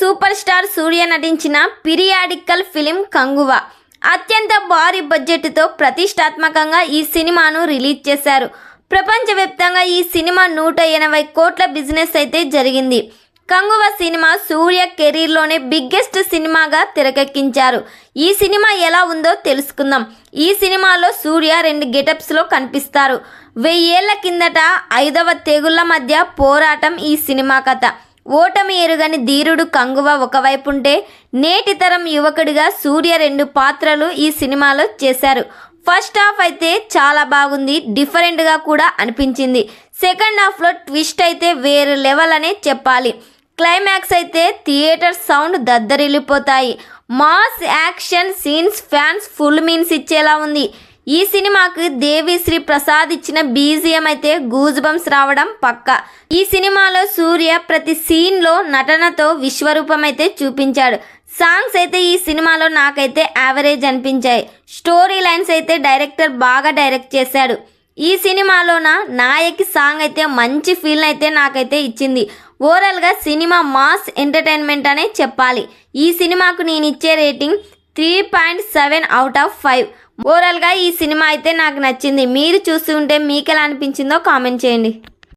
Super star సూర్య నటించిన periodical film Kanguva అత్యంత భారీ బడ్జెట్తో ప్రతిష్టాత్మకంగా ఈ సినిమాను రిలీజ్ చేశారు. ప్రపంచవ్యాప్తంగా ఈ సినిమా 180 కోట్ల బిజినెస్ అయితే జరిగింది. కంగువా సినిమా సూర్య కెరీర్లోనే బిగ్గెస్ట్ సినిమాగా తెరకెక్కించారు. ఈ సినిమా ఎలా ఉందో తెలుసుకుందాం. ఈ సినిమాలో సూర్య 2 గెటప్స్లో కనిపిస్తారు. 1000 ఏళ్ల కిందట 5వ తెగుళ్ల మధ్య పోరాటం ఈ సినిమా కథ. ఓటమి ఎరుగని ధీరుడు కంగువా ఒకవైపు ఉంటే, నేటి తరం యువకుడిగా సూర్య 2 పాత్రలు ఈ సినిమాలో చేశారు. ఫస్ట్ హాఫ్ అయితే చాలా బాగుంది, డిఫరెంట్గా కూడా అనిపించింది. సెకండ్ హాఫ్లో ట్విస్ట్ అయితే వేరే లెవెల్ అనే చెప్పాలి. క్లైమాక్స్ అయితే థియేటర్ సౌండ్ దద్దరిల్లిపోతాయి. Mass action scenes fans full మీన్స్ ఇచ్చేలా ఉంది. ఈ సినిమాకి దేవిశ్రీ ప్రసాద్ ఇచ్చిన బీజిఎం అయితే గూజ్ బంప్స్ రావడం పక్కా. ఈ సినిమాలో సూర్య ప్రతి సీన్లో నటనతో విశ్వరూపం అయితే చూపించాడు. సాంగ్స్ అయితే ఈ సినిమాలో నాకైతే యావరేజ్ అనిపించాయి. స్టోరీ లైన్స్ అయితే డైరెక్టర్ బాగా డైరెక్ట్ చేశాడు. ఈ సినిమాలోన నాయకి సాంగ్ అయితే మంచి ఫీల్ అయితే నాకైతే ఇచ్చింది. ఓవరాల్గా సినిమా మాస్ ఎంటర్టైన్మెంట్ అనే చెప్పాలి. ఈ సినిమాకు నేను ఇచ్చే రేటింగ్ 3.7/5. ఓవరాల్గా ఈ సినిమా అయితే నాకు నచ్చింది. మీరు చూస్తుంటే మీకు ఎలా అనిపించిందో కామెంట్ చేయండి.